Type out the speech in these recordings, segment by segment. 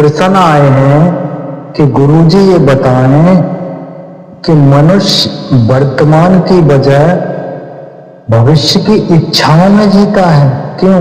प्रश्न आए हैं कि गुरुजी ये बताएं कि मनुष्य वर्तमान की बजाय भविष्य की इच्छाओं में जीता है, क्यों?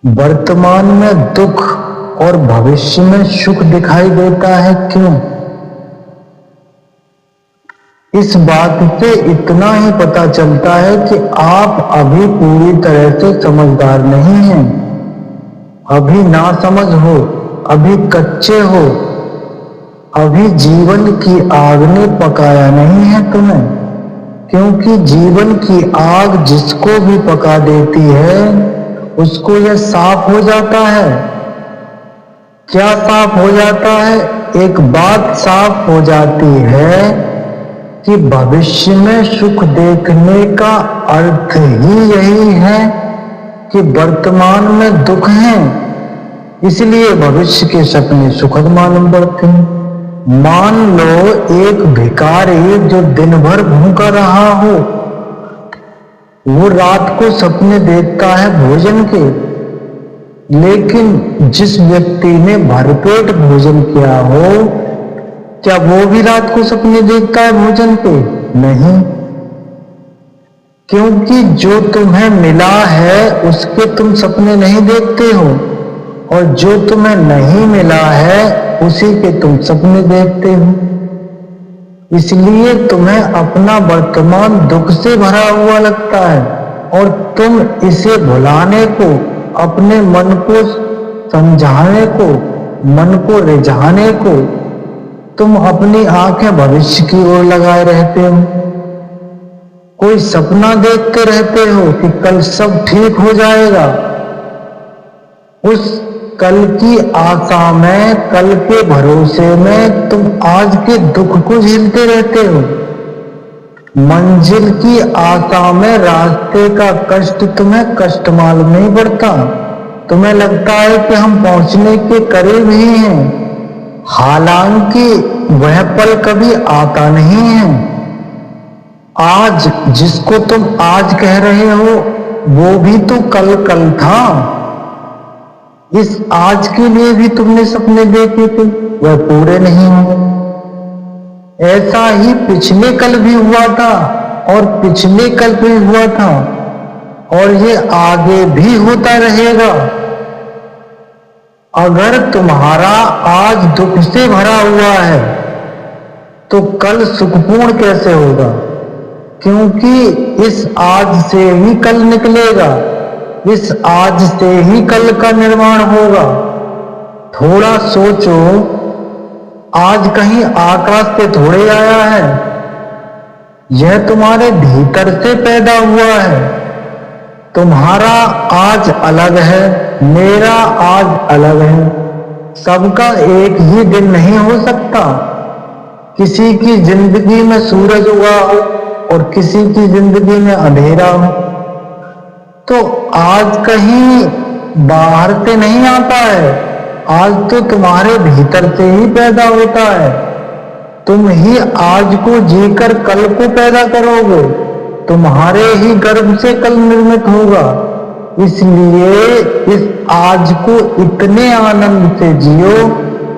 वर्तमान में दुख और भविष्य में सुख दिखाई देता है, क्यों? इस बात से इतना ही पता चलता है कि आप अभी पूरी तरह से समझदार नहीं हैं, अभी नासमझ हो, अभी कच्चे हो, अभी जीवन की आग ने पकाया नहीं है तुम्हें। क्योंकि जीवन की आग जिसको भी पका देती है उसको यह साफ हो जाता है। क्या साफ हो जाता है? एक बात साफ हो जाती है कि भविष्य में सुख देखने का अर्थ ही यही है कि वर्तमान में दुख है, इसलिए भविष्य के सपने सुखद मालूम पड़ते हैं। मान लो एक भिखारी जो दिन भर भूखा रहा हो, वो रात को सपने देखता है भोजन के, लेकिन जिस व्यक्ति ने भरपेट भोजन किया हो, क्या वो भी रात को सपने देखता है भोजन के? नहीं, क्योंकि जो तुम्हें मिला है उसके तुम सपने नहीं देखते हो, और जो तुम्हें नहीं मिला है उसी के तुम सपने देखते हो। इसलिए तुम्हें अपना वर्तमान दुख से भरा हुआ लगता है और तुम इसे भुलाने को, अपने मन को समझाने को, मन को रिझाने को तुम अपनी आंखें भविष्य की ओर लगाए रहते हो। कोई सपना देखते रहते हो कि कल सब ठीक हो जाएगा। उस कल की आशा में, कल के भरोसे में तुम आज के दुख को झेलते रहते हो। मंजिल की आशा में रास्ते का कष्ट तुम्हें कष्ट मालूम नहीं पड़ता। तुम्हें लगता है कि हम पहुंचने के करीब ही हैं, हालांकि वह पल कभी आता नहीं है। आज जिसको तुम आज कह रहे हो वो भी तो कल कल था। इस आज के लिए भी तुमने सपने देखे थे, वह पूरे नहीं हुए। ऐसा ही पिछले कल भी हुआ था और पिछले कल भी हुआ था, और ये आगे भी होता रहेगा। अगर तुम्हारा आज दुख से भरा हुआ है तो कल सुखपूर्ण कैसे होगा? क्योंकि इस आज से ही कल निकलेगा, इस आज से ही कल का निर्माण होगा। थोड़ा सोचो, आज कहीं आकाश से थोड़े आया है, यह तुम्हारे भीतर से पैदा हुआ है। तुम्हारा आज अलग है, मेरा आज अलग है। सबका एक ही दिन नहीं हो सकता। किसी की जिंदगी में सूरज उगा हो और किसी की जिंदगी में अंधेरा हो। तो आज कहीं बाहर से नहीं आता है, आज तो तुम्हारे भीतर से ही पैदा होता है। तुम ही आज को जीकर कल को पैदा करोगे, तुम्हारे ही गर्भ से कल निर्मित होगा। इसलिए इस आज को इतने आनंद से जियो,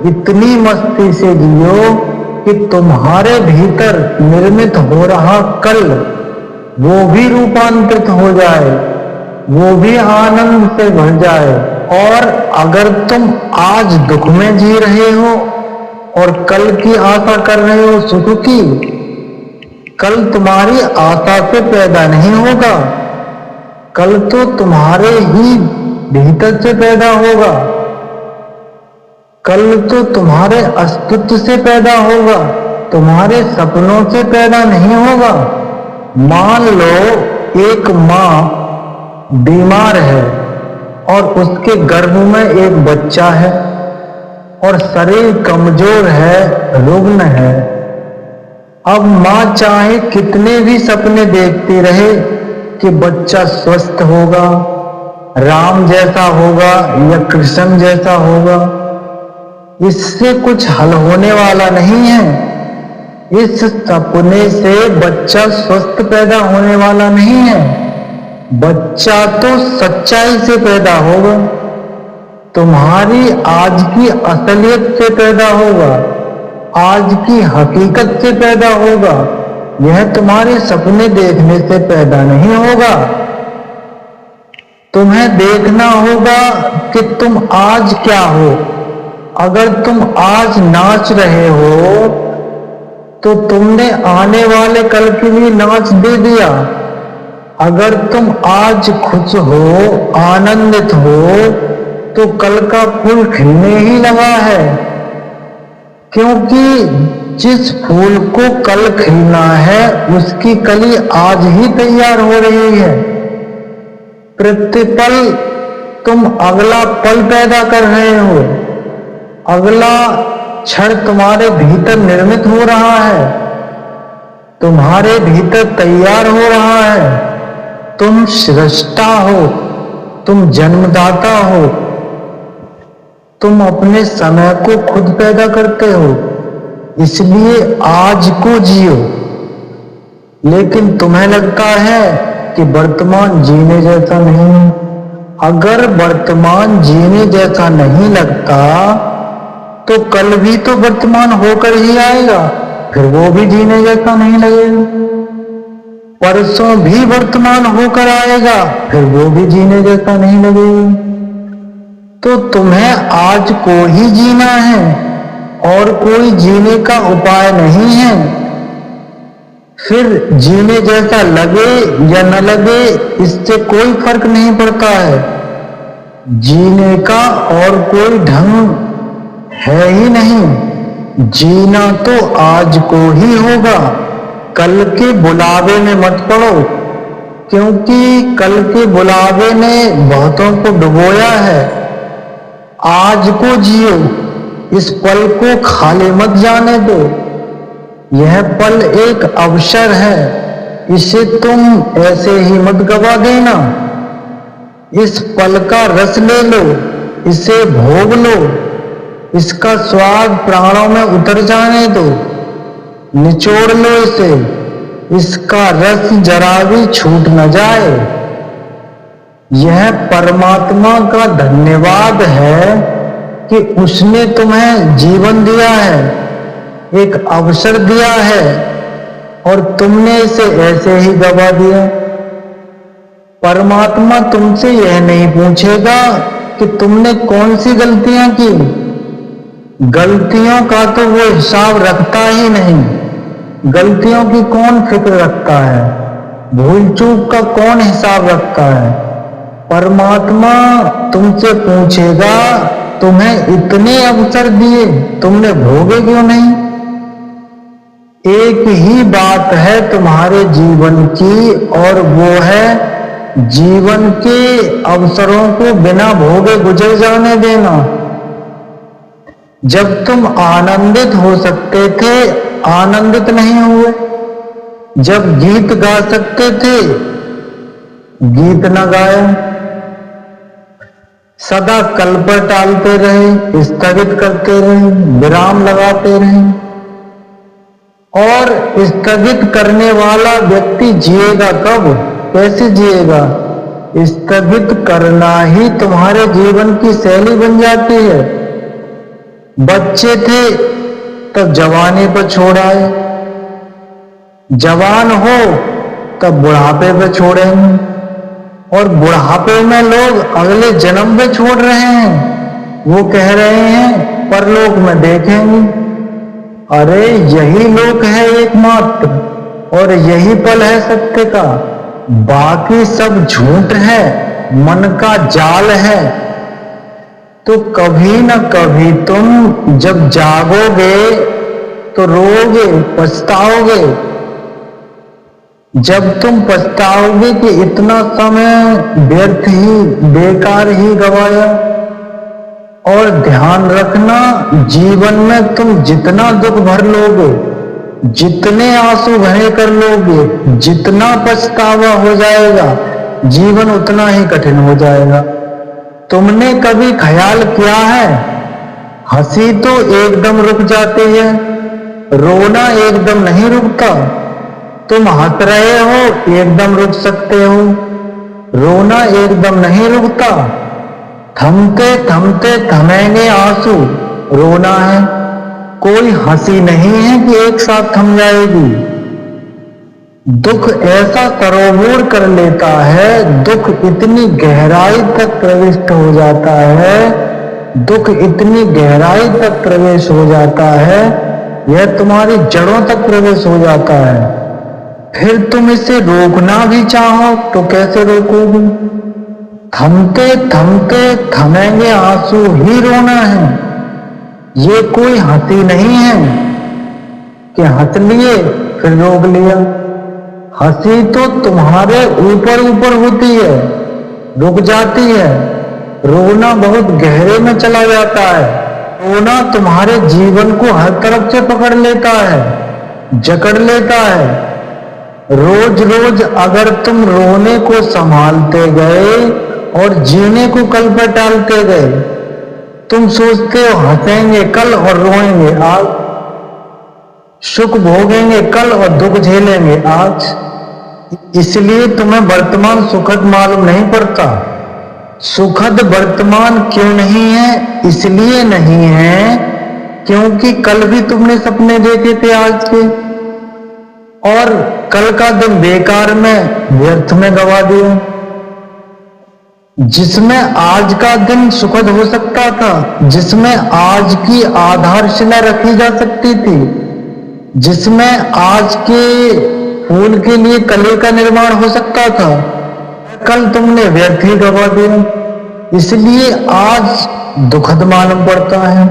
इतनी मस्ती से जियो कि तुम्हारे भीतर निर्मित हो रहा कल वो भी रूपांतरित हो जाए, वो भी आनंद से भर जाए। और अगर तुम आज दुख में जी रहे हो और कल की आशा कर रहे हो सुख की, कल तुम्हारी आशा से पैदा नहीं होगा, कल तो तुम्हारे ही भीतर से पैदा होगा, कल तो तुम्हारे अस्तित्व से पैदा होगा, तुम्हारे सपनों से पैदा नहीं होगा। मान लो एक माँ बीमार है और उसके गर्भ में एक बच्चा है और शरीर कमजोर है, रुग्ण है। अब माँ चाहे कितने भी सपने देखती रहे कि बच्चा स्वस्थ होगा, राम जैसा होगा या कृष्ण जैसा होगा, इससे कुछ हल होने वाला नहीं है। इस सपने से बच्चा स्वस्थ पैदा होने वाला नहीं है। बच्चा तो सच्चाई से पैदा होगा। तुम्हारी आज की असलियत से पैदा होगा, आज की हकीकत से पैदा होगा। यह तुम्हारे सपने देखने से पैदा नहीं होगा। तुम्हें देखना होगा कि तुम आज क्या हो। अगर तुम आज नाच रहे हो तो तुमने आने वाले कल के लिए नाच दे दिया। अगर तुम आज खुश हो, आनंदित हो, तो कल का फूल खिलने ही लगा है। क्योंकि जिस फूल को कल खिलना है उसकी कली आज ही तैयार हो रही है। प्रतिपल तुम अगला पल पैदा कर रहे हो। अगला क्षण तुम्हारे भीतर निर्मित हो रहा है, तुम्हारे भीतर तैयार हो रहा है। तुम सृष्टा हो, तुम जन्मदाता हो, तुम अपने समय को खुद पैदा करते हो। इसलिए आज को जियो। लेकिन तुम्हें लगता है कि वर्तमान जीने जैसा नहीं। अगर वर्तमान जीने जैसा नहीं लगता तो कल भी तो वर्तमान होकर ही आएगा, फिर वो भी जीने जैसा नहीं लगेगा। परसों भी वर्तमान होकर आएगा, फिर वो भी जीने जैसा नहीं लगेगा। तो तुम्हें आज को ही जीना है और कोई जीने का उपाय नहीं है। फिर जीने जैसा लगे या न लगे इससे कोई फर्क नहीं पड़ता है। जीने का और कोई ढंग है ही नहीं। जीना तो आज को ही होगा। कल के बुलावे में मत पड़ो, क्योंकि कल के बुलावे ने बहुतों को डुबोया है। आज को जियो, इस पल को खाली मत जाने दो। यह पल एक अवसर है, इसे तुम ऐसे ही मत गवा देना। इस पल का रस ले लो, इसे भोग लो, इसका स्वाद प्राणों में उतर जाने दो। निचोड़ लो इसे, इसका रस जरा भी छूट न जाए। यह परमात्मा का धन्यवाद है कि उसने तुम्हें जीवन दिया है, एक अवसर दिया है और तुमने इसे ऐसे ही गवा दिया। परमात्मा तुमसे यह नहीं पूछेगा कि तुमने कौन सी गलतियां की। गलतियों का तो वो हिसाब रखता ही नहीं। गलतियों की कौन फिक्र रखता है, भूल चूक का कौन हिसाब रखता है। परमात्मा तुमसे पूछेगा तुम्हें इतने अवसर दिए, तुमने भोगे क्यों नहीं। एक ही बात है तुम्हारे जीवन की और वो है जीवन के अवसरों को बिना भोगे गुजर जाने देना। जब तुम आनंदित हो सकते थे, आनंदित नहीं हुए। जब गीत गा सकते थे, गीत न गाए। सदा कल पर टालते रहे, स्थगित करते रहे, विराम लगाते रहे। और स्थगित करने वाला व्यक्ति जिएगा कब, कैसे जिएगा। स्थगित करना ही तुम्हारे जीवन की शैली बन जाती है। बच्चे थे तब जवानी पर छोड़ आए, जवान हो तब बुढ़ापे पे छोड़ेंगे, और बुढ़ापे में लोग अगले जन्म पे छोड़ रहे हैं। वो कह रहे हैं परलोक में देखेंगे। अरे यही लोक है एकमात्र, और यही पल है सत्य का। बाकी सब झूठ है, मन का जाल है। तो कभी न कभी तुम जब जागोगे तो रोओगे, पछताओगे। जब तुम पछताओगे कि इतना समय व्यर्थ ही, बेकार ही गवाया। और ध्यान रखना, जीवन में तुम जितना दुख भर लोगे, जितने आंसू बहे कर लोगे, जितना पछतावा हो जाएगा, जीवन उतना ही कठिन हो जाएगा। तुमने कभी ख्याल किया है, हंसी तो एकदम रुक जाती है, रोना एकदम नहीं रुकता। तुम हंस रहे हो एकदम रुक सकते हो, रोना एकदम नहीं रुकता। थमते थमते थमेंगे आंसू, रोना है, कोई हंसी नहीं है कि एक साथ थम जाएगी। दुख ऐसा सरोवर कर लेता है, दुख इतनी गहराई तक प्रविष्ट हो जाता है, दुख इतनी गहराई तक प्रवेश हो जाता है, यह तुम्हारी जड़ों तक प्रवेश हो जाता है। फिर तुम इसे रोकना भी चाहो तो कैसे रोकोगे? थमते थमते थमेंगे आंसू ही रोना है। ये कोई हंसी नहीं है कि हंस लिए फिर रोक लिया। हंसी तो तुम्हारे ऊपर ऊपर होती है, रुक जाती है। रोना बहुत गहरे में चला जाता है। रोना तुम्हारे जीवन को हर तरफ से पकड़ लेता है, जकड़ लेता है। रोज रोज अगर तुम रोने को संभालते गए और जीने को कल पर टालते गए, तुम सोचते हो हंसेंगे कल और रोएंगे आज, सुख भोगेंगे कल और दुख झेलेंगे आज। इसलिए तुम्हें वर्तमान सुखद मालूम नहीं पड़ता। सुखद वर्तमान क्यों नहीं है? इसलिए नहीं है क्योंकि कल भी तुमने सपने देखे थे आज के, और कल का दिन बेकार में व्यर्थ में गवा दिया। जिसमें आज का दिन सुखद हो सकता था, जिसमें आज की आधारशिला रखी जा सकती थी, जिसमें आज के फूल के लिए कली का निर्माण हो सकता था, कल तुमने व्यर्थ ही गवा दिया। इसलिए आज दुखद मालूम पड़ता है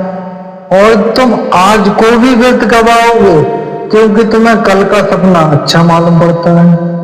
और तुम आज को भी व्यर्थ गवाओगे क्योंकि तुम्हें कल का सपना अच्छा मालूम पड़ता है।